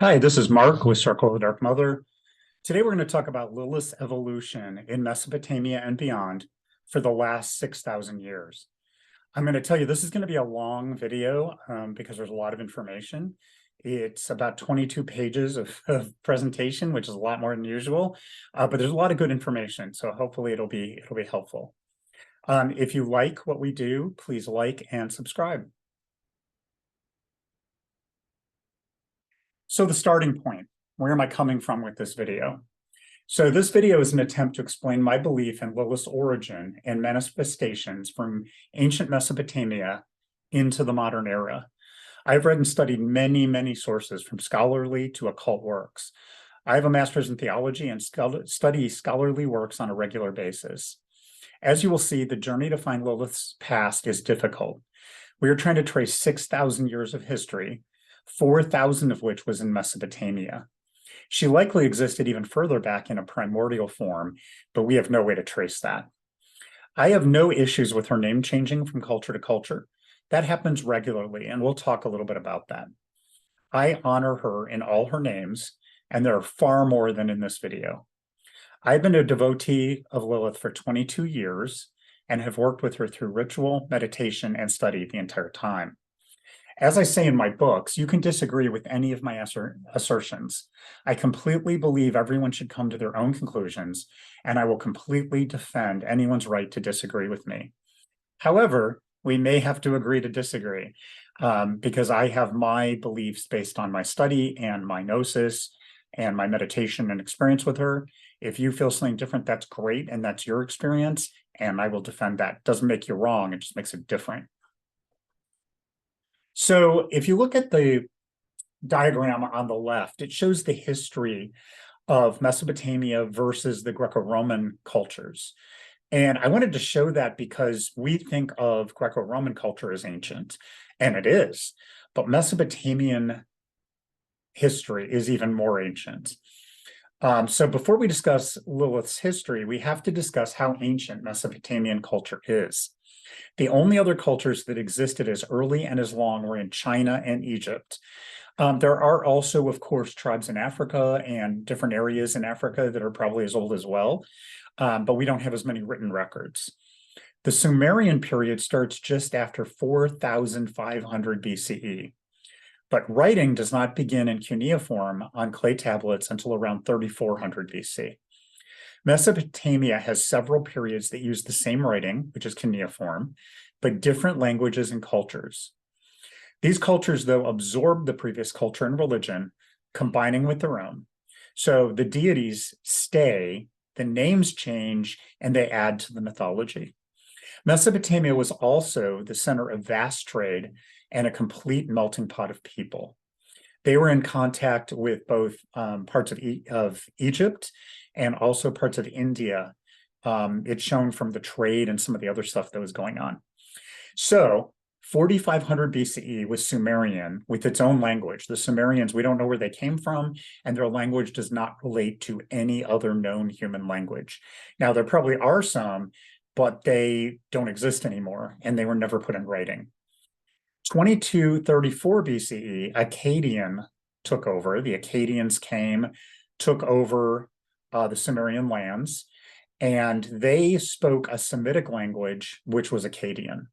Hi, this is Mark with Circle of the Dark Mother. Today we're going to talk about Lilith's evolution in Mesopotamia and beyond for the last 6,000 years. I'm going to tell you this is going to be a long video because there's a lot of information. It's about 22 pages of presentation, which is a lot more than usual, but there's a lot of good information, so hopefully it'll be helpful. If you like what we do, please like and subscribe. So the starting point, where am I coming from with this video? So this video is an attempt to explain my belief in Lilith's origin and manifestations from ancient Mesopotamia into the modern era. I've read and studied many sources from scholarly to occult works. I have a master's in theology and study scholarly works on a regular basis. As you will see, the journey to find Lilith's past is difficult. We are trying to trace 6,000 years of history, 4,000 of which was in Mesopotamia. She likely existed even further back in a primordial form, but we have no way to trace that. I have no issues with her name changing from culture to culture. That happens regularly, and we'll talk a little bit about that. I honor her in all her names, and there are far more than in this video. I've been a devotee of Lilith for 22 years and have worked with her through ritual, meditation, and study the entire time. As I say in my books, you can disagree with any of my assertions. I completely believe everyone should come to their own conclusions, and I will completely defend anyone's right to disagree with me. However, we may have to agree to disagree because I have my beliefs based on my study and my gnosis and my meditation and experience with her. If you feel something different, that's great, and that's your experience, and I will defend that. It doesn't make you wrong, it just makes it different. So if you look at the diagram on the left, it shows the history of Mesopotamia versus the Greco-Roman cultures. And I wanted to show that because we think of Greco-Roman culture as ancient, and it is, but Mesopotamian history is even more ancient. So before we discuss Lilith's history, we have to discuss how ancient Mesopotamian culture is. The only other cultures that existed as early and as long were in China and Egypt. There are also, of course, tribes in Africa and different areas in Africa that are probably as old as well, but we don't have as many written records. The Sumerian period starts just after 4,500 BCE, but writing does not begin in cuneiform on clay tablets until around 3,400 BC. Mesopotamia has several periods that use the same writing, which is cuneiform, but different languages and cultures. These cultures, though, absorb the previous culture and religion, combining with their own. So the deities stay, the names change, and they add to the mythology. Mesopotamia was also the center of vast trade and a complete melting pot of people. They were in contact with both parts of Egypt and also parts of India. It's shown from the trade and some of the other stuff that was going on. So 4,500 BCE was Sumerian with its own language. The Sumerians, we don't know where they came from, and their language does not relate to any other known human language. Now, there probably are some, but they don't exist anymore, and they were never put in writing. 2234 BCE, Acadian took over. The Acadians came, took over the Sumerian lands, and they spoke a Semitic language, which was Akkadian.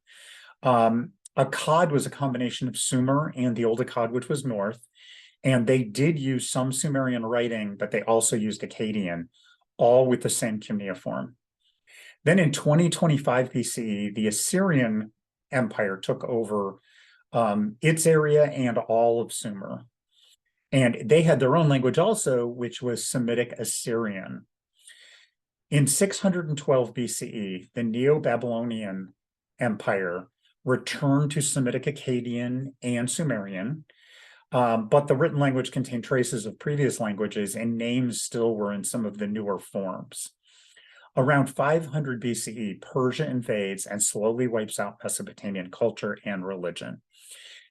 Akkad was a combination of Sumer and the Old Akkad, which was north, and they did use some Sumerian writing, but they also used Akkadian, all with the same cuneiform. Then in 2025 BCE, the Assyrian Empire took over its area and all of Sumer. And they had their own language also, which was Semitic Assyrian. In 612 BCE, the Neo-Babylonian Empire returned to Semitic Akkadian and Sumerian, but the written language contained traces of previous languages and names still were in some of the newer forms. Around 500 BCE, Persia invades and slowly wipes out Mesopotamian culture and religion.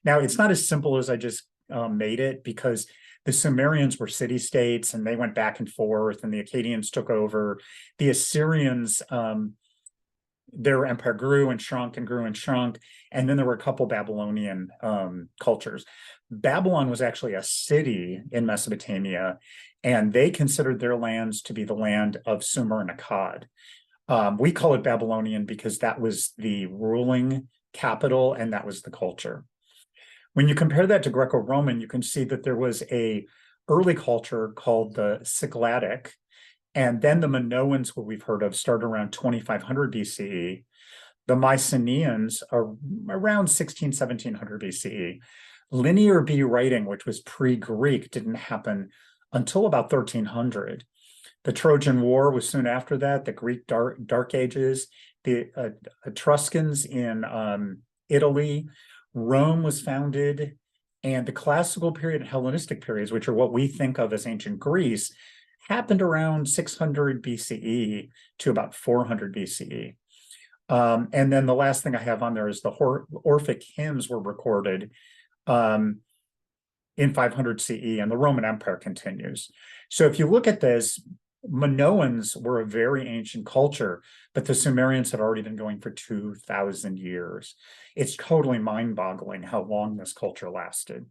Now, it's not as simple as I just made it because the Sumerians were city-states and they went back and forth and the Acadians took over. The Assyrians their empire grew and shrunk and grew and shrunk. And then there were a couple Babylonian cultures. Babylon was actually a city in Mesopotamia, and they considered their lands to be the land of Sumer and Akkad. We call it Babylonian because that was the ruling capital and that was the culture. When you compare that to Greco-Roman, you can see that there was a early culture called the Cycladic, and then the Minoans, what we've heard of, start around 2500 BCE. The Mycenaeans are around 1700 BCE. Linear B writing, which was pre-Greek, didn't happen until about 1300. The Trojan War was soon after that, the Greek Dark Ages, the Etruscans in Italy, Rome was founded, and the classical period and Hellenistic periods, which are what we think of as ancient Greece, happened around 600 BCE to about 400 BCE. And then the last thing I have on there is the Orphic hymns were recorded in 500 CE, and the Roman Empire continues. So if you look at this, Minoans were a very ancient culture, but the Sumerians had already been going for 2,000 years. It's totally mind-boggling how long this culture lasted.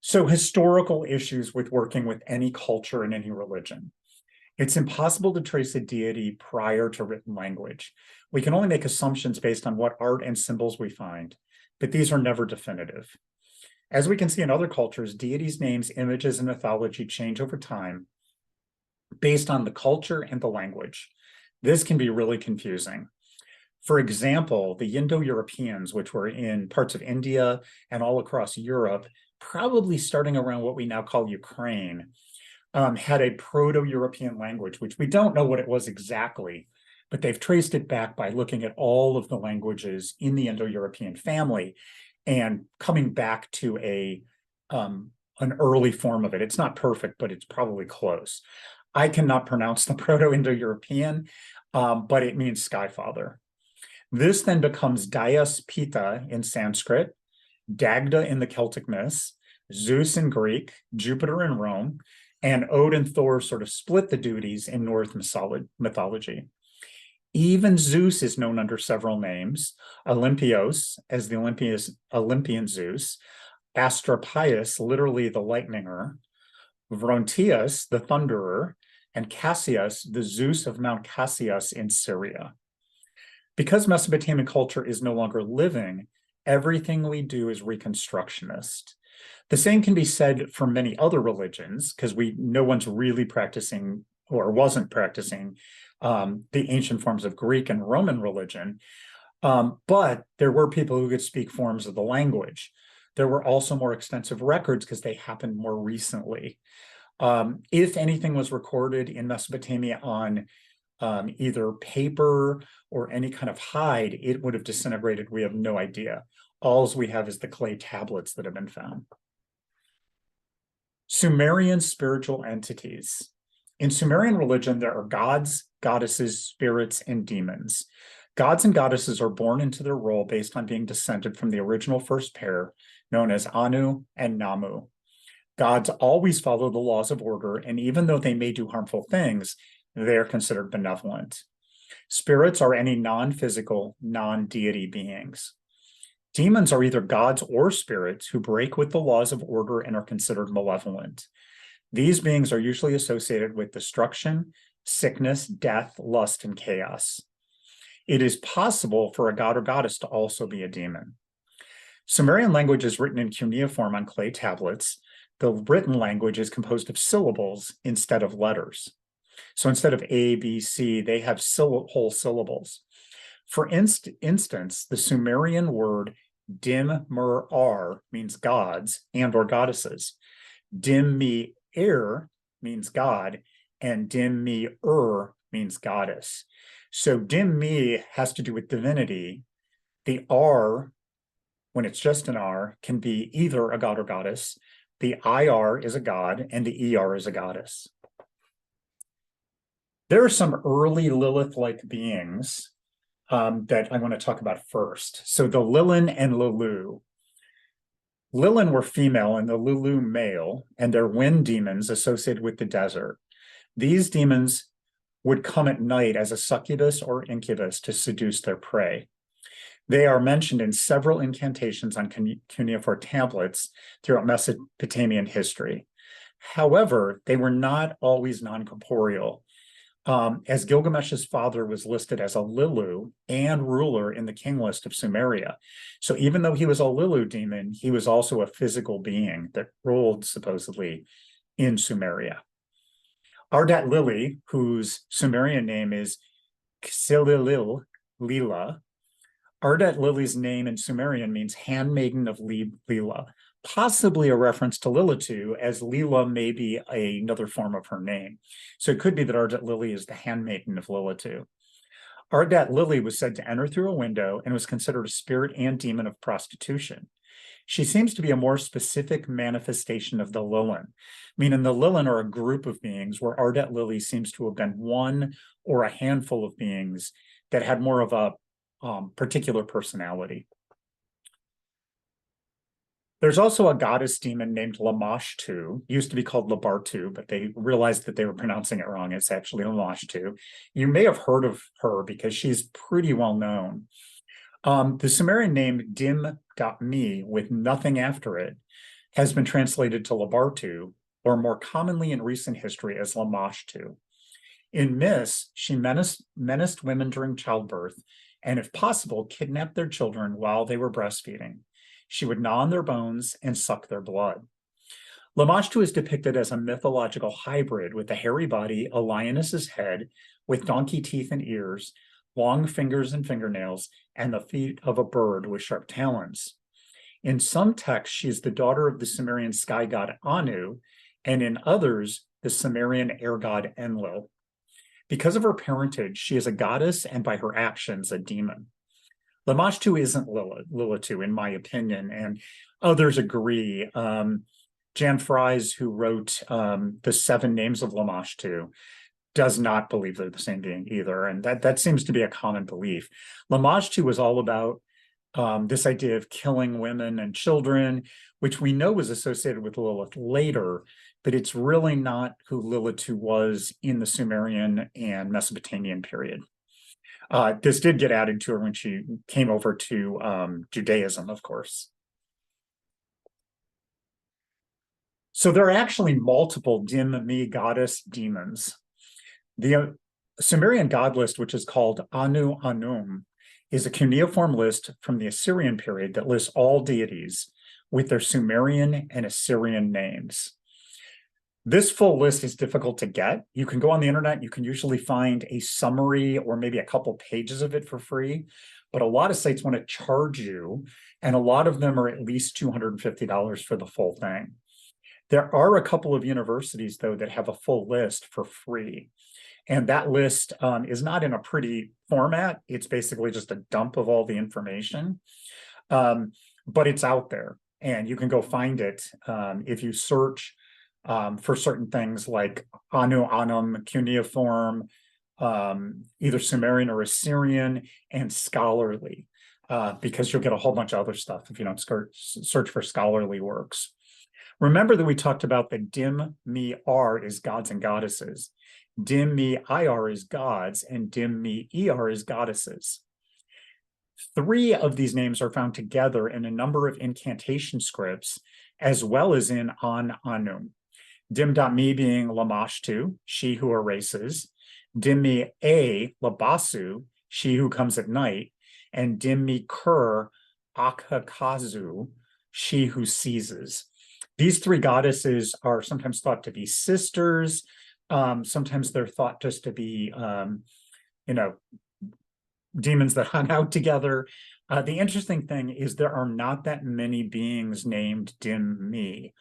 So historical issues with working with any culture and any religion. It's impossible to trace a deity prior to written language. We can only make assumptions based on what art and symbols we find, but these are never definitive. As we can see in other cultures, deities' names, images, and mythology change over time based on the culture and the language. This can be really confusing. For example, the Indo-Europeans, which were in parts of India and all across Europe, probably starting around what we now call Ukraine, had a Proto-European language, which we don't know what it was exactly, but they've traced it back by looking at all of the languages in the Indo-European family and coming back to an early form of it. It's not perfect, but it's probably close. I cannot pronounce the Proto-Indo-European, but it means Sky Father. This then becomes Daios Pita in Sanskrit, Dagda in the Celtic myths, Zeus in Greek, Jupiter in Rome, and Odin and Thor sort of split the duties in Norse mythology. Even Zeus is known under several names: Olympios, as the Olympian Zeus, Asclepius, literally the lightninger, Vrontius, the thunderer, and Cassius, the Zeus of Mount Cassius in Syria. Because Mesopotamian culture is no longer living, everything we do is reconstructionist. The same can be said for many other religions, because no one's really practicing or wasn't practicing the ancient forms of Greek and Roman religion, but there were people who could speak forms of the language. There were also more extensive records because they happened more recently. If anything was recorded in Mesopotamia on either paper or any kind of hide, it would have disintegrated. We have no idea. All we have is the clay tablets that have been found. Sumerian spiritual entities. In Sumerian religion, there are gods, goddesses, spirits, and demons. Gods and goddesses are born into their role based on being descended from the original first pair, known as Anu and Namu. Gods always follow the laws of order, and even though they may do harmful things, they are considered benevolent. Spirits are any non-physical, non-deity beings. Demons are either gods or spirits who break with the laws of order and are considered malevolent. These beings are usually associated with destruction, sickness, death, lust, and chaos. It is possible for a god or goddess to also be a demon. Sumerian language is written in cuneiform on clay tablets. The written language is composed of syllables instead of letters. So instead of A, B, C, they have whole syllables. For instance, the Sumerian word dim-mer-ar means gods and or goddesses. Dim-me-er means God, and dim-me-er means goddess. So dim-me has to do with divinity. The R, when it's just an R, can be either a god or goddess. The IR is a god, and the ER is a goddess. There are some early Lilith-like beings that I want to talk about first. So the Lilin and Lilu. Lilin were female and the Lilu male, and they're wind demons associated with the desert. These demons would come at night as a succubus or incubus to seduce their prey. They are mentioned in several incantations on cuneiform tablets throughout Mesopotamian history. However, they were not always non-corporeal, as Gilgamesh's father was listed as a Lilu and ruler in the king list of Sumeria. So even though he was a Lilu demon, he was also a physical being that ruled supposedly in Sumeria. Ardat Lili, whose Sumerian name is Xililil Lila. Ardat Lili's name in Sumerian means handmaiden of Lila, possibly a reference to Lilitu, as Lila may be another form of her name. So it could be that Ardat Lili is the handmaiden of Lilitu. Ardat Lili was said to enter through a window and was considered a spirit and demon of prostitution. She seems to be a more specific manifestation of the Lilin, meaning the Lilin are a group of beings where Ardat Lili seems to have been one or a handful of beings that had more of a particular personality. There's also a goddess demon named Lamashtu, used to be called Labartu, but they realized that they were pronouncing it wrong. It's actually Lamashtu. You may have heard of her because she's pretty well known. The Sumerian name dim.me, with nothing after it, has been translated to Labartu, or more commonly in recent history as Lamashtu. In myths, she menaced women during childbirth, and if possible, kidnapped their children while they were breastfeeding. She would gnaw on their bones and suck their blood. Lamashtu is depicted as a mythological hybrid with a hairy body, a lioness's head, with donkey teeth and ears, long fingers and fingernails, and the feet of a bird with sharp talons. In some texts, she is the daughter of the Sumerian sky god Anu, and in others, the Sumerian air god Enlil. Because of her parentage, she is a goddess and by her actions, a demon. Lamashtu isn't Lilitu, in my opinion, and others agree. Jan Fries, who wrote the 7 Names of Lamashtu, does not believe they're the same being either, and that seems to be a common belief. Lamashtu was all about this idea of killing women and children, which we know was associated with Lilith later, but it's really not who Lilitu was in the Sumerian and Mesopotamian period. This did get added to her when she came over to Judaism, of course. So there are actually multiple dim-me goddess demons. The Sumerian god list, which is called Anu Anum, is a cuneiform list from the Assyrian period that lists all deities with their Sumerian and Assyrian names. This full list is difficult to get. You can go on the internet, you can usually find a summary or maybe a couple pages of it for free, but a lot of sites want to charge you, and a lot of them are at least $250 for the full thing. There are a couple of universities, though, that have a full list for free. And that list is not in a pretty format. It's basically just a dump of all the information, but it's out there and you can go find it. If you search for certain things like Anu Anum, cuneiform, either Sumerian or Assyrian, and scholarly, because you'll get a whole bunch of other stuff if you don't search for scholarly works. Remember that we talked about the dim-me-ar is gods and goddesses. Dim-me-ir is gods, and dim-me-er is goddesses. 3 of these names are found together in a number of incantation scripts, as well as in An Anum. Dim.me being Lamashtu, she who erases. Dim-me-a, Labasu, she who comes at night. And Dim-me-kur, Akkakazu, she who seizes. These 3 goddesses are sometimes thought to be sisters. Sometimes they're thought just to be, demons that hung out together. The interesting thing is there are not that many beings named Dim-me.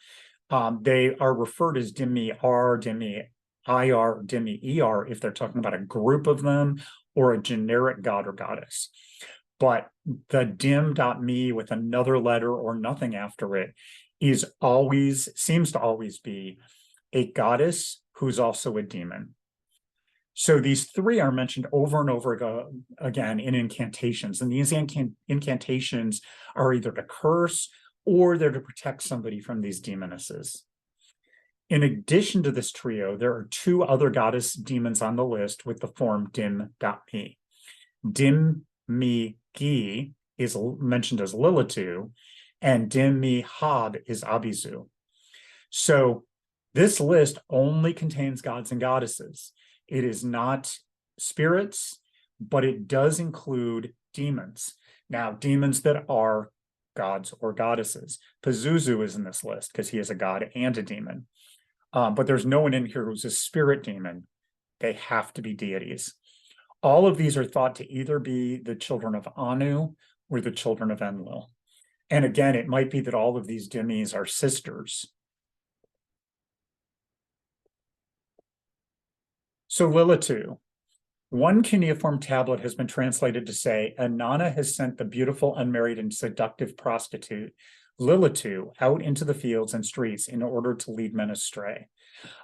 They are referred as Dim-me-ar, Dim-me-ir, Dim-me-er if they're talking about a group of them or a generic god or goddess. But the dim.me with another letter or nothing after it seems to always be a goddess who's also a demon. So these 3 are mentioned over and over again in incantations, and these incantations are either to curse or they're to protect somebody from these demonesses. In addition to this trio, there are two other goddess demons on the list with the form dim-mi. Dim-mi-gi is mentioned as Lilitu, and dim-mi-hab is Abizu. So this list only contains gods and goddesses. It is not spirits, but it does include demons. Now, demons that are gods or goddesses. Pazuzu is in this list because he is a god and a demon. But there's no one in here who's a spirit demon. They have to be deities. All of these are thought to either be the children of Anu or the children of Enlil. And again, it might be that all of these demis are sisters. So Lilitu. One cuneiform tablet has been translated to say, Inanna has sent the beautiful, unmarried, and seductive prostitute, Lilitu, out into the fields and streets in order to lead men astray.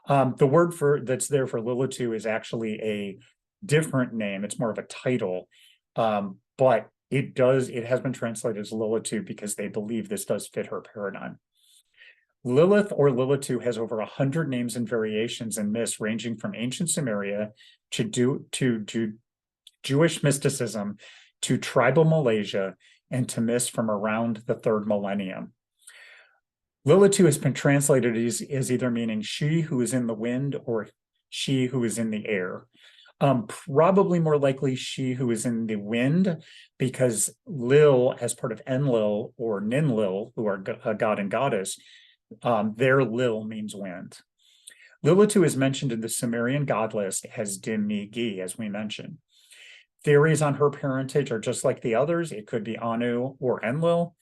The word that's there for Lilitu is actually a different name. It's more of a title, but it has been translated as Lilitu because they believe this does fit her paradigm. Lilith or Lilitu has over 100 names and variations in myths ranging from ancient Sumeria to Jewish mysticism to tribal Malaysia and to myths from around the 3rd millennium. Lilitu has been translated as either meaning she who is in the wind or she who is in the air. Probably more likely she who is in the wind, because Lil, as part of Enlil or Ninlil, who are a god and goddess, their Lil means wind. Lilitu is mentioned in the Sumerian god list as dim-mi-gi, as we mentioned. Theories on her parentage are just like the others. It could be Anu or Enlil.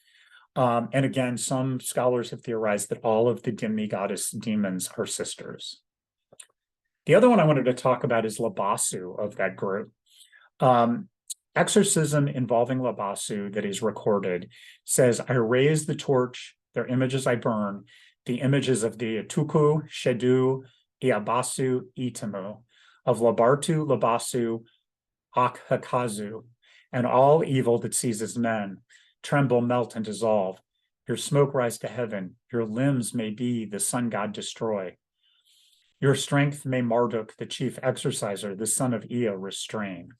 And again, some scholars have theorized that all of the dim-mi goddess demons are sisters. The other one I wanted to talk about is Labasu of that group. Exorcism involving Labasu that is recorded says, I raise the torch, their images I burn, the images of the Tuku, Shedu, Iabasu, Itamu, of Labartu, Labasu, Akhakazu, and all evil that seizes men, tremble, melt, and dissolve. Your smoke rise to heaven, your limbs may be the sun god destroy. Your strength may Marduk, the chief exorciser, the son of Ea, restrain.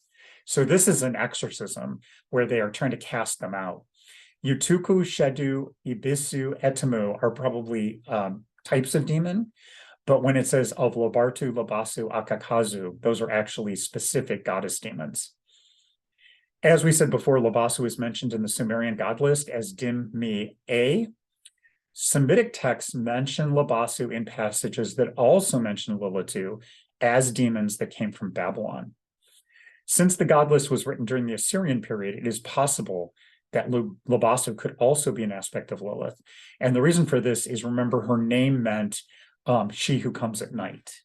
So this is an exorcism where they are trying to cast them out. Utuku, Shedu, Ibisu, Etamu are probably types of demon, but when it says of Labartu, Labasu, Akakazu, those are actually specific goddess demons. As we said before, Labasu is mentioned in the Sumerian god list as dim-mi-a. Semitic texts mention Labasu in passages that also mention Lilitu as demons that came from Babylon. Since the god list was written during the Assyrian period, it is possible that Labasu could also be an aspect of Lilith. And the reason for this is, remember, her name meant she who comes at night.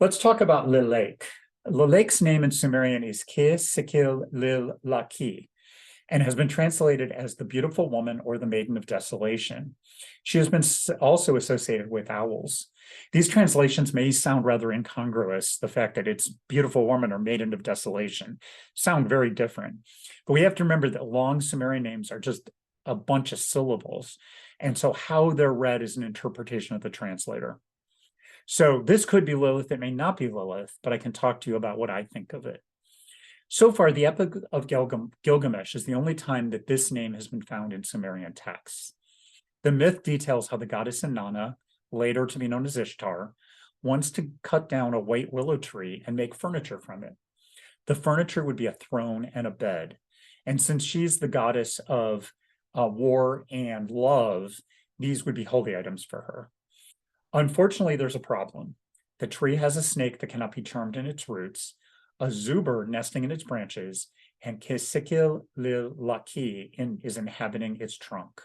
Let's talk about Lilith. Lilith's name in Sumerian is Ke-Sikil-Lil-Laki, and has been translated as the beautiful woman or the maiden of desolation. She has been also associated with owls. These translations may sound rather incongruous, the fact that it's beautiful woman or maiden of desolation sound very different. But we have to remember that long Sumerian names are just a bunch of syllables. And so how they're read is an interpretation of the translator. So this could be Lilith, it may not be Lilith, but I can talk to you about what I think of it. So far, the Epic of Gilgamesh is the only time that this name has been found in Sumerian texts. The myth details how the goddess Inanna, later to be known as Ishtar, wants to cut down a white willow tree and make furniture from it. The furniture would be a throne and a bed. And since she's the goddess of war and love, these would be holy items for her. Unfortunately, there's a problem. The tree has a snake that cannot be charmed in its roots, a zubir nesting in its branches, and Ke-Sikil-Lil-Laki is inhabiting its trunk.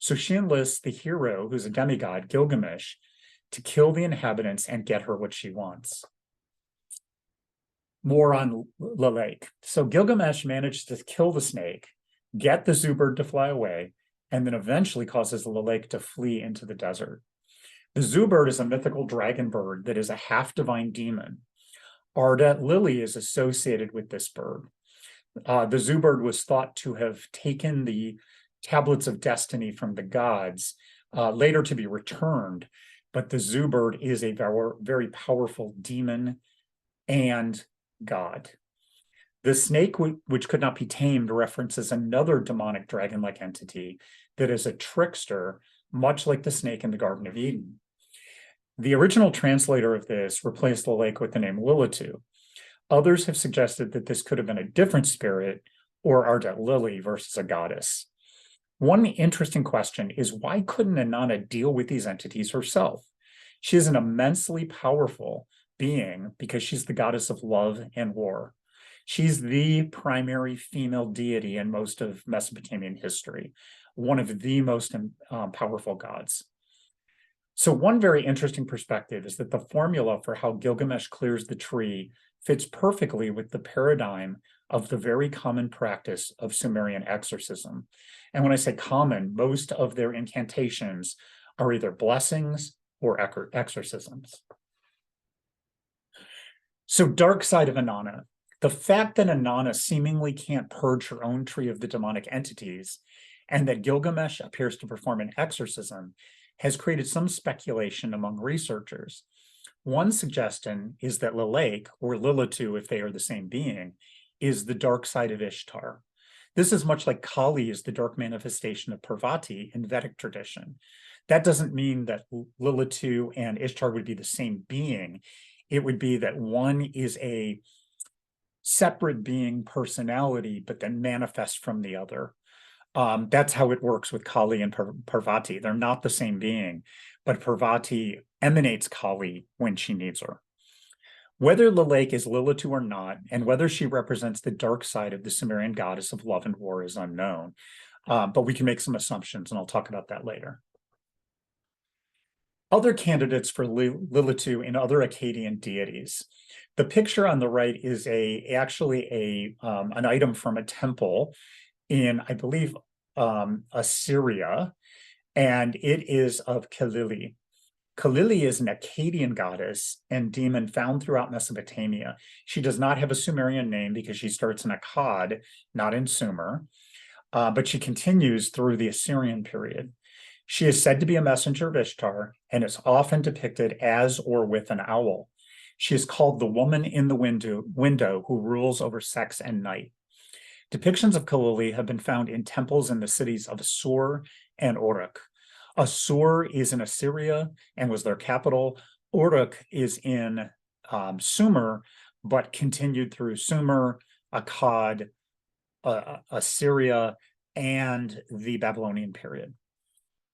So she enlists the hero, who's a demigod, Gilgamesh, to kill the inhabitants and get her what she wants. More on Lilith. So Gilgamesh manages to kill the snake, get the zubir to fly away, and then eventually causes Lilith to flee into the desert. The zubir is a mythical dragon bird that is a half-divine demon. Arda Lily is associated with this bird. The zubir was thought to have taken the tablets of destiny from the gods later to be returned. But the zoo bird is a very powerful demon and god. The snake, which could not be tamed, references another demonic dragon-like entity that is a trickster, much like the snake in the Garden of Eden. The original translator of this replaced the lake with the name Lilitu. Others have suggested that this could have been a different spirit or ardent lily versus a goddess. One interesting question is, why couldn't Inanna deal with these entities herself? She is an immensely powerful being because she's the goddess of love and war. She's the primary female deity in most of Mesopotamian history, one of the most powerful gods. So one very interesting perspective is that the formula for how Gilgamesh clears the tree fits perfectly with the paradigm of the very common practice of Sumerian exorcism. And when I say common, most of their incantations are either blessings or exorcisms. So dark side of Inanna. The fact that Inanna seemingly can't purge her own tree of the demonic entities, and that Gilgamesh appears to perform an exorcism, has created some speculation among researchers. One suggestion is that Lilith, or Lilitu, if they are the same being, is the dark side of Ishtar. This is much like Kali is the dark manifestation of Parvati in Vedic tradition. That doesn't mean that Lilitu and Ishtar would be the same being. It would be that one is a separate being personality, but then manifests from the other. That's how it works with Kali and Parvati. They're not the same being, but Parvati emanates Kali when she needs her. Whether Lilith is Lilitu or not, and whether she represents the dark side of the Sumerian goddess of love and war is unknown. But we can make some assumptions, and I'll talk about that later. Other candidates for Lilitu in other Akkadian deities. The picture on the right is actually an item from a temple in, I believe, Assyria, and it is of Kalili. Kalili is an Acadian goddess and demon found throughout Mesopotamia. She does not have a Sumerian name because she starts in Akkad, not in Sumer, but she continues through the Assyrian period. She is said to be a messenger of Ishtar and is often depicted as or with an owl. She is called the woman in the window who rules over sex and night. Depictions of Kalili have been found in temples in the cities of Assur and Uruk. Assur is in Assyria and was their capital. Uruk is in Sumer, but continued through Sumer, Akkad, Assyria, and the Babylonian period.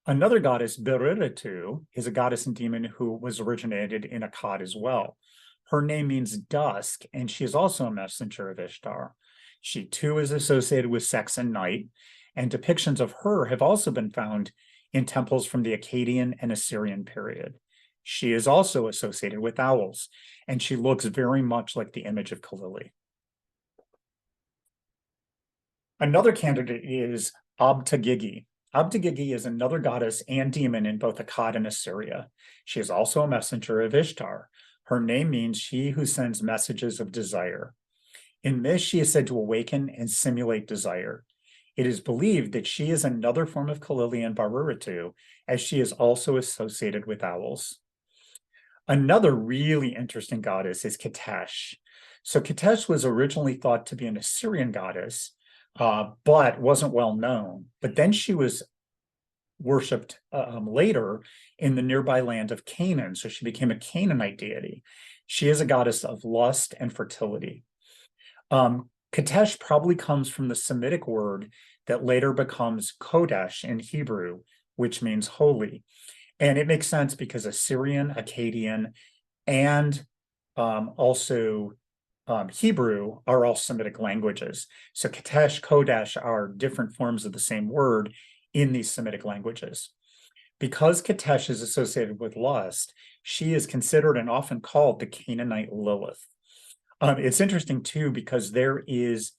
Another goddess, Lilitu, is a goddess and demon who was originated in Akkad as well. Her name means dusk, and she is also a messenger of Ishtar. She too is associated with sex and night, and depictions of her have also been found in temples from the Acadian and Assyrian period. She is also associated with owls, and she looks very much like the image of Kalili. Another candidate is Abtagigi. Abtagigi is another goddess and demon in both Akkad and Assyria. She is also a messenger of Ishtar. Her name means she who sends messages of desire. In this, she is said to awaken and simulate desire. It is believed that she is another form of Kalili and Baruritu, as she is also associated with owls. Another really interesting goddess is Ketesh. So Ketesh was originally thought to be an Assyrian goddess, but wasn't well known. But then she was worshipped later in the nearby land of Canaan, so she became a Canaanite deity. She is a goddess of lust and fertility. Ketesh probably comes from the Semitic word that later becomes Kodesh in Hebrew, which means holy. And it makes sense because Assyrian, Acadian, and also Hebrew are all Semitic languages. So Ketesh, Kodesh are different forms of the same word in these Semitic languages. Because Ketesh is associated with lust, she is considered and often called the Canaanite Lilith. It's interesting too, because there is,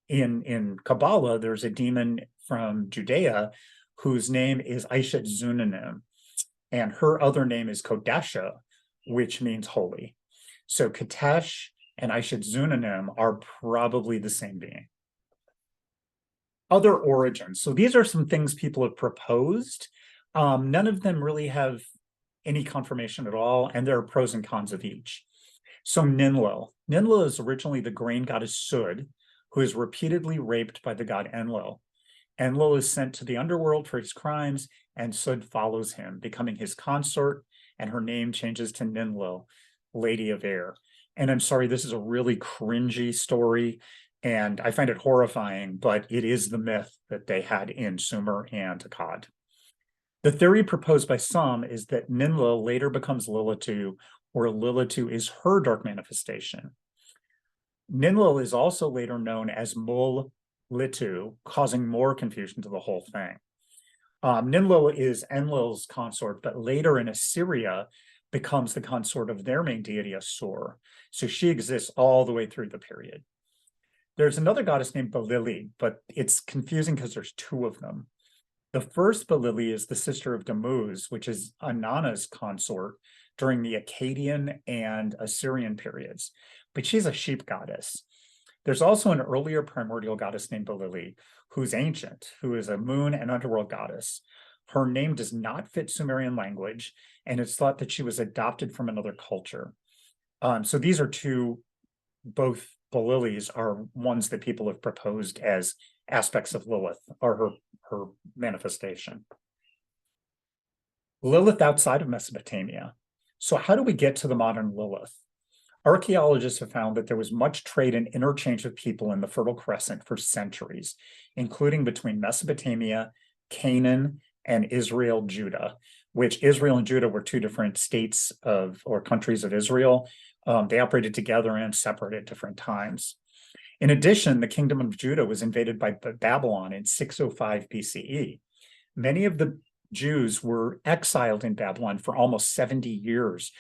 in Kabbalah, there's a demon from Judea whose name is Aishat Zunanim, and her other name is Kodesha, which means holy. So Ketesh and Aishat Zunanim are probably the same being. Other origins. So these are some things people have proposed. None of them really have any confirmation at all, and there are pros and cons of each. So Ninlil. Ninlil is originally the grain goddess Sud, who is repeatedly raped by the god Enlil. Enlil is sent to the underworld for his crimes, and Sud follows him, becoming his consort, and her name changes to Ninlil, Lady of Air. And I'm sorry, this is a really cringy story, and I find it horrifying, but it is the myth that they had in Sumer and Akkad. The theory proposed by some is that Ninlil later becomes Lilitu, or Lilitu is her dark manifestation. Ninlil is also later known as Mul-Litu, causing more confusion to the whole thing. Ninlil is Enlil's consort, but later in Assyria becomes the consort of their main deity, Assur. So she exists all the way through the period. There's another goddess named Balili, but it's confusing because there's two of them. The first Balili is the sister of Tammuz, which is Inanna's consort during the Acadian and Assyrian periods, but she's a sheep goddess. There's also an earlier primordial goddess named Balili, who's ancient, who is a moon and underworld goddess. Her name does not fit Sumerian language, and it's thought that she was adopted from another culture. So these are two, both Balilis are ones that people have proposed as aspects of Lilith, or her manifestation. Lilith outside of Mesopotamia. So how do we get to the modern Lilith? Archaeologists have found that there was much trade and interchange of people in the Fertile Crescent for centuries, including between Mesopotamia, Canaan, and Israel, Judah, which Israel and Judah were two different states of, or countries of Israel. They operated together and separate at different times. In addition, the kingdom of Judah was invaded by Babylon in 605 BCE. Many of the Jews were exiled in Babylon for almost 70 years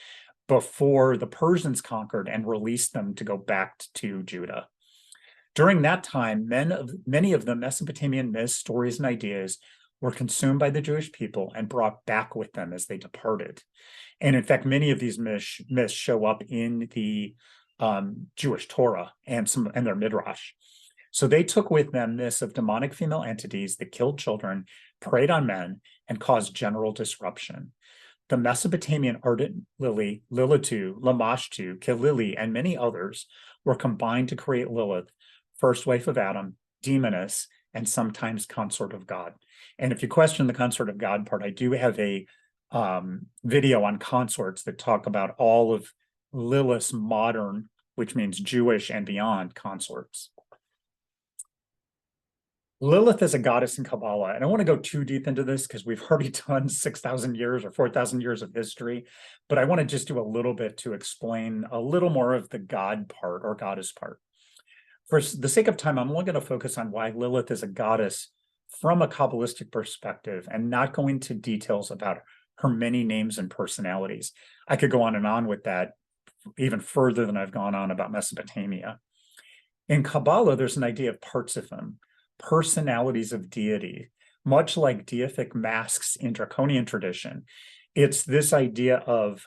before the Persians conquered and released them to go back to Judah. During that time, many of the Mesopotamian myths, stories, and ideas were consumed by the Jewish people and brought back with them as they departed. And in fact, many of these myths show up in the Jewish Torah and their Midrash. So they took with them myths of demonic female entities that killed children, preyed on men, and caused general disruption. The Mesopotamian ardent lily, Lilitu, Lamashtu, Kilili, and many others were combined to create Lilith, first wife of Adam, demoness, and sometimes consort of God. And if you question the consort of God part, I do have a video on consorts that talk about all of Lilith's modern, which means Jewish and beyond, consorts. Lilith is a goddess in Kabbalah, and I want to go too deep into this because we've already done 6,000 years or 4,000 years of history, but I want to just do a little bit to explain a little more of the God part or goddess part. For the sake of time, I'm only going to focus on why Lilith is a goddess from a Kabbalistic perspective and not go into details about her many names and personalities. I could go on with that even further than I've gone on about Mesopotamia. In Kabbalah, there's an idea of Partzifim, personalities of deity, much like deific masks in Draconian tradition. It's this idea of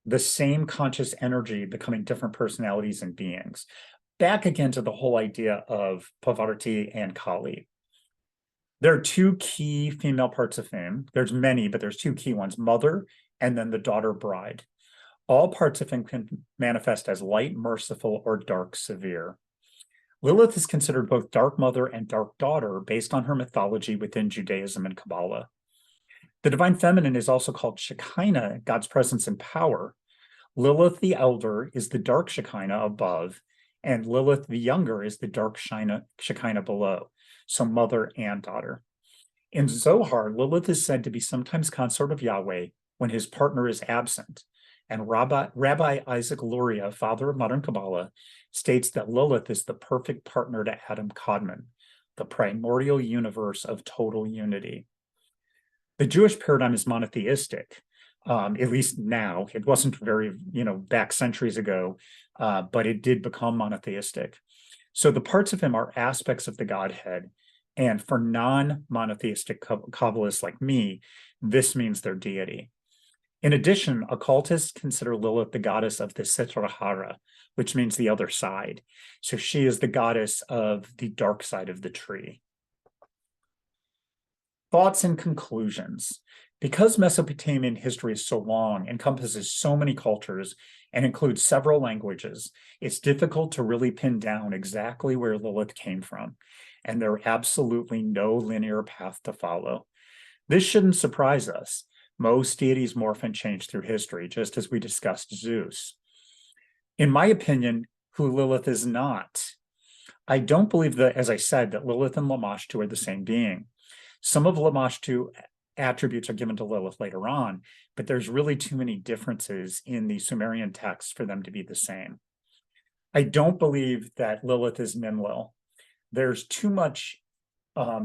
the same conscious energy becoming different personalities and beings. Back again to the whole idea of Pavarti and Kali. There are two key female Partzifim. There's many, but there's two key ones, mother and then the daughter bride. All Partzifim can manifest as light, merciful, or dark, severe. Lilith is considered both dark mother and dark daughter based on her mythology within Judaism and Kabbalah. The divine feminine is also called Shekinah, God's presence and power. Lilith the elder is the dark Shekinah above, and Lilith the younger is the dark Shekinah below, so mother and daughter. In Zohar, Lilith is said to be sometimes consort of Yahweh when his partner is absent. And Rabbi Isaac Luria, father of modern Kabbalah, states that Lilith is the perfect partner to Adam Kadmon, the primordial universe of total unity. The Jewish paradigm is monotheistic, at least now. It wasn't very, back centuries ago, but it did become monotheistic. So the parts of him are aspects of the Godhead. And for non-monotheistic Kabbalists like me, this means their deity. In addition, occultists consider Lilith the goddess of the Sitra Hara, which means the other side. So she is the goddess of the dark side of the tree. Thoughts and conclusions. Because Mesopotamian history is so long, encompasses so many cultures, and includes several languages, it's difficult to really pin down exactly where Lilith came from, and there are absolutely no linear path to follow. This shouldn't surprise us. Most deities morph and change through history, just as we discussed Zeus. In my opinion, who Lilith is not. I don't believe that, as I said, that Lilith and Lamashtu are the same being. Some of Lamashtu attributes are given to Lilith later on, but there's really too many differences in the Sumerian texts for them to be the same. I don't believe that Lilith is Ninlil. There's too much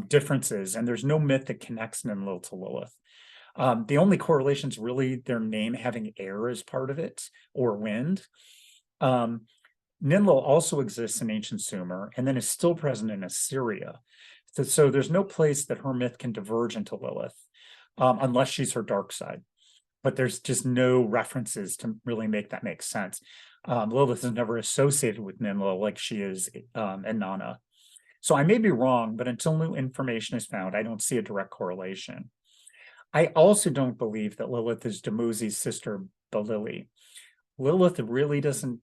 differences, and there's no myth that connects Ninlil to Lilith. The only correlation is really their name having air as part of it, or wind. Ninlil also exists in ancient Sumer, and then is still present in Assyria. So there's no place that her myth can diverge into Lilith, unless she's her dark side. But there's just no references to really make that make sense. Lilith is never associated with Ninlil like she is Inanna. So I may be wrong, but until new information is found, I don't see a direct correlation. I also don't believe that Lilith is Dumuzi's sister Balili. Lilith really doesn't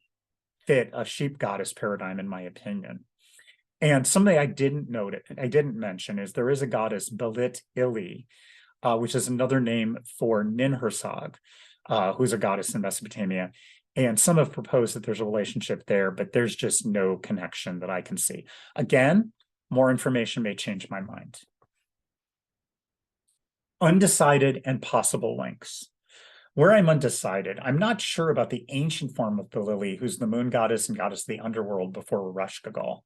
fit a sheep goddess paradigm, in my opinion. And something I didn't mention is there is a goddess Belit-ili, which is another name for Ninhursag, who's a goddess in Mesopotamia. And some have proposed that there's a relationship there, but there's just no connection that I can see. Again, more information may change my mind. Undecided and possible links. Where I'm undecided, I'm not sure about the ancient form of Balili, who's the moon goddess and goddess of the underworld before Ereshkigal.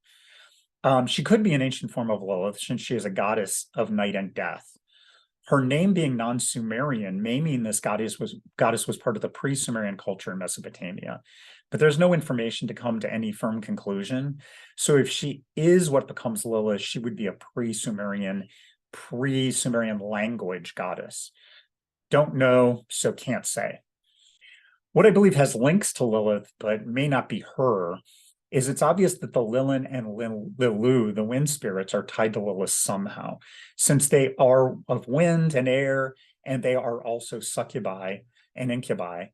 She could be an ancient form of Lilith, since she is a goddess of night and death. Her name being non-Sumerian may mean this goddess was part of the pre-Sumerian culture in Mesopotamia, but there's no information to come to any firm conclusion. So if she is what becomes Lilith, she would be a pre-Sumerian language goddess. Don't know, so can't say. What I believe has links to Lilith, but may not be her, is it's obvious that the Lilin and Lilu, the wind spirits, are tied to Lilith somehow, since they are of wind and air, and they are also succubi and incubi.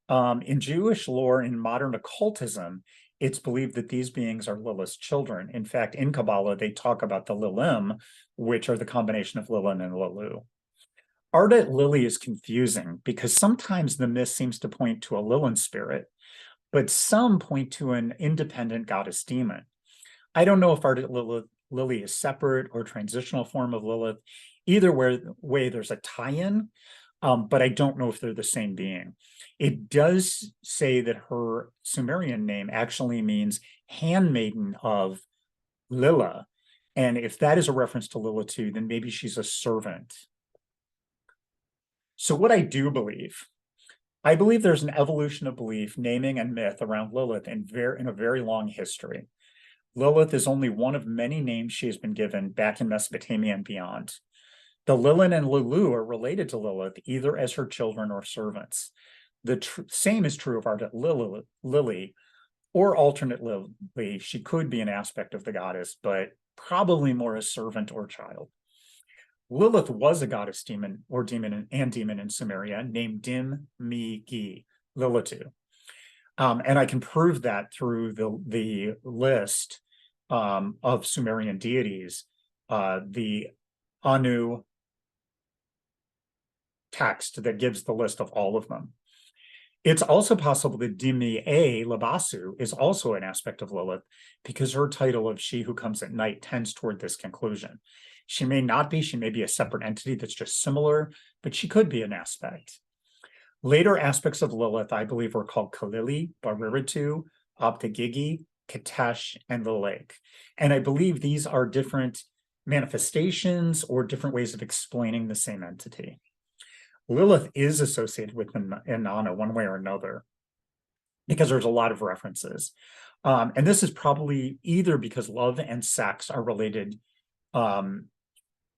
In Jewish lore, in modern occultism, it's believed that these beings are Lilith's children. In fact, in Kabbalah, they talk about the Lilim, which are the combination of Lilin and Lilu. Ardat Lili is confusing because sometimes the myth seems to point to a Lilin spirit, but some point to an independent goddess demon. I don't know if Ardat Lili is separate or transitional form of Lilith. Either way, there's a tie-in, but I don't know if they're the same being. It does say that her Sumerian name actually means handmaiden of Lila. And if that is a reference to Lilitu, then maybe she's a servant. So what I do believe, I believe there's an evolution of belief, naming, and myth around Lilith in a very long history. Lilith is only one of many names she has been given back in Mesopotamia and beyond. The Lilin and Lulu are related to Lilith either as her children or servants. The same is true of Ardat Lili, or alternately, she could be an aspect of the goddess, but probably more a servant or child. Lilith was a goddess demon in Sumeria named Dim-mi-gi, Lilitu. And I can prove that through the list of Sumerian deities, the Anu text that gives the list of all of them. It's also possible that Dimi-a Labasu is also an aspect of Lilith because her title of She Who Comes at Night tends toward this conclusion. She may not be, she may be a separate entity that's just similar, but she could be an aspect. Later aspects of Lilith, I believe, were called Kalili, Bariritu, Optagigi, Katesh, and the Lake. And I believe these are different manifestations or different ways of explaining the same entity. Lilith is associated with Inanna one way or another because there's a lot of references. And this is probably either because love and sex are related,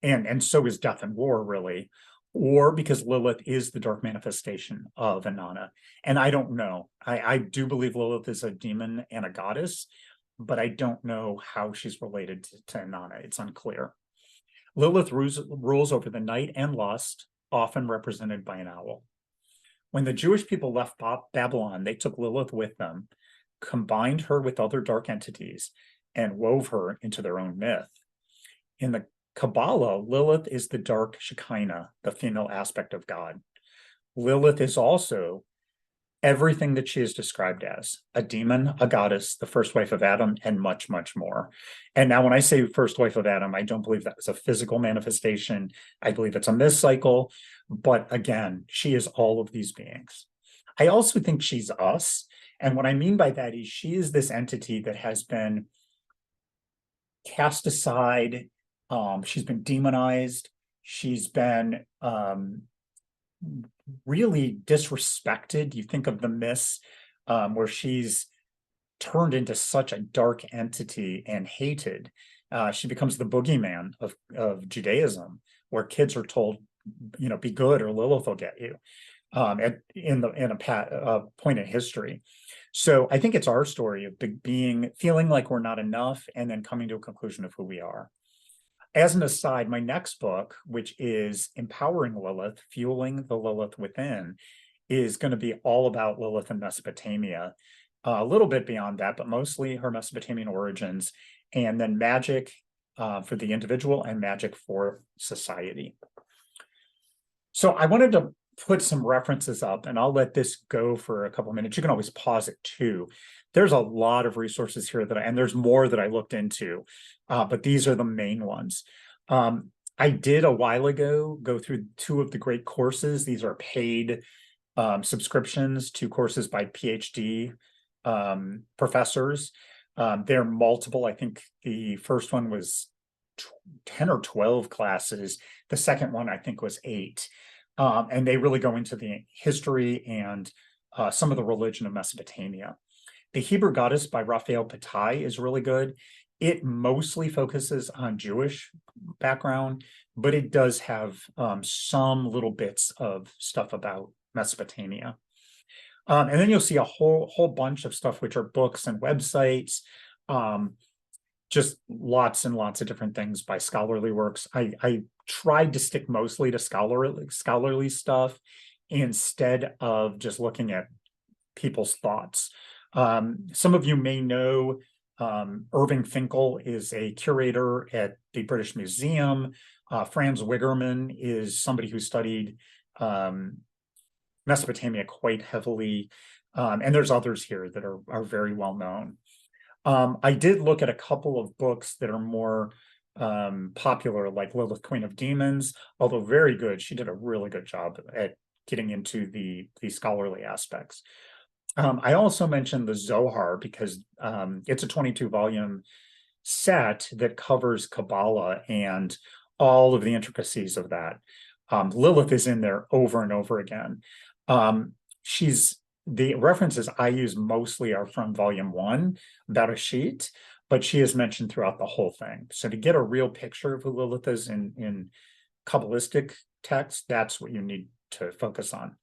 and so is death and war, really, or because Lilith is the dark manifestation of Inanna. And I don't know. I do believe Lilith is a demon and a goddess, but I don't know how she's related to Inanna. It's unclear. Lilith rules over the night and lust, often represented by an owl. When the Jewish people left Babylon, they took Lilith with them, combined her with other dark entities, and wove her into their own myth. In the Kabbalah, Lilith is the dark Shekinah, the female aspect of God. Lilith is also everything that she is described as: a demon, a goddess, the first wife of Adam, and much, much more. And now when I say first wife of Adam, I don't believe that is a physical manifestation. I believe it's a myth cycle. But again, she is all of these beings. I also think she's us. And what I mean by that is she is this entity that has been cast aside. She's been demonized. She's been really disrespected. You think of the myths where she's turned into such a dark entity and hated. She becomes the boogeyman of Judaism, where kids are told, be good or Lilith will get you in a point in history. So I think it's our story of feeling like we're not enough and then coming to a conclusion of who we are. As an aside, my next book, which is Empowering Lilith, Fueling the Lilith Within, is going to be all about Lilith in Mesopotamia, a little bit beyond that, but mostly her Mesopotamian origins, and then magic for the individual and magic for society. So I wanted to put some references up, and I'll let this go for a couple of minutes. You can always pause it too. There's a lot of resources here and there's more that I looked into, but these are the main ones. I did a while ago go through 2 of the great courses. These are paid subscriptions to courses by PhD professors. They're multiple. I think the first one was 10 or 12 classes. The second one, I think, was 8. And they really go into the history and some of the religion of Mesopotamia. The Hebrew Goddess by Raphael Patai is really good. It mostly focuses on Jewish background, but it does have some little bits of stuff about Mesopotamia. And then you'll see a whole bunch of stuff, which are books and websites, just lots and lots of different things by scholarly works. I tried to stick mostly to scholarly stuff instead of just looking at people's thoughts. Some of you may know Irving Finkel is a curator at the British Museum. Franz Wigerman is somebody who studied Mesopotamia quite heavily. And there's others here that are very well known. I did look at a couple of books that are more popular, like Lilith, Queen of Demons, although very good. She did a really good job at getting into the scholarly aspects. I also mentioned the Zohar because it's a 22-volume set that covers Kabbalah and all of the intricacies of that. Lilith is in there over and over again. The references I use mostly are from volume 1, about a sheet, but she is mentioned throughout the whole thing. So to get a real picture of who Lilith is in Kabbalistic text, that's what you need to focus on.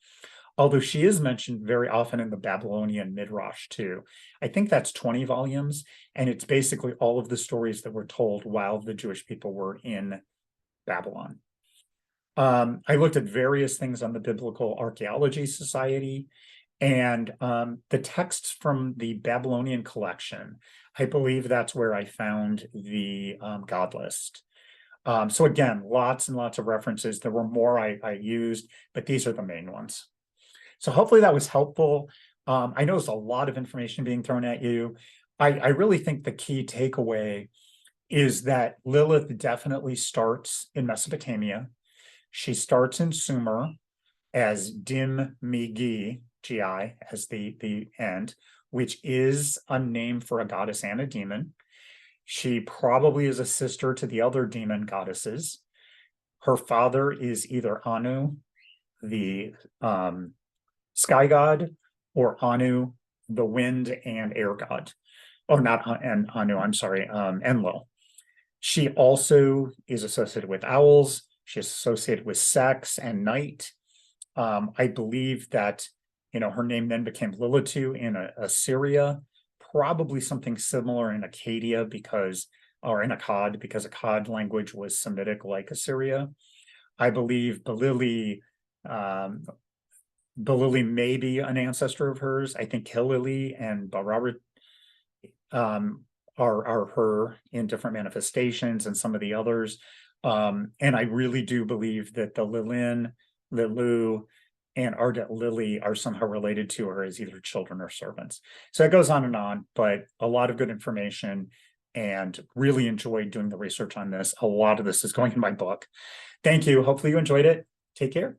Although she is mentioned very often in the Babylonian Midrash too. I think that's 20 volumes, and it's basically all of the stories that were told while the Jewish people were in Babylon. I looked at various things on the Biblical Archaeology Society, and the texts from the Babylonian collection. I believe that's where I found the God list. So again, lots and lots of references. There were more I used, but these are the main ones. So hopefully that was helpful. I know there's a lot of information being thrown at you. I really think the key takeaway is that Lilith definitely starts in Mesopotamia. She starts in Sumer as Dim Mi Gi, as the end, which is a name for a goddess and a demon. She probably is a sister to the other demon goddesses. Her father is either Anu, the sky god, or Anu, the wind and air god. Oh, not Anu, I'm sorry, Enlil. She also is associated with owls. She's associated with sex and night. I believe that her name then became Lilitu in Assyria, probably something similar in Acadia, because are in Akkad, because Akkad language was Semitic like Assyria. I believe Balili may be an ancestor of hers. I think Hilili and Bararit are her in different manifestations, and some of the others. And I really do believe that the Lilin, Lilu, and Ardet Lily are somehow related to her as either children or servants. So it goes on, but a lot of good information, and really enjoyed doing the research on this. A lot of this is going in my book. Thank you. Hopefully you enjoyed it. Take care.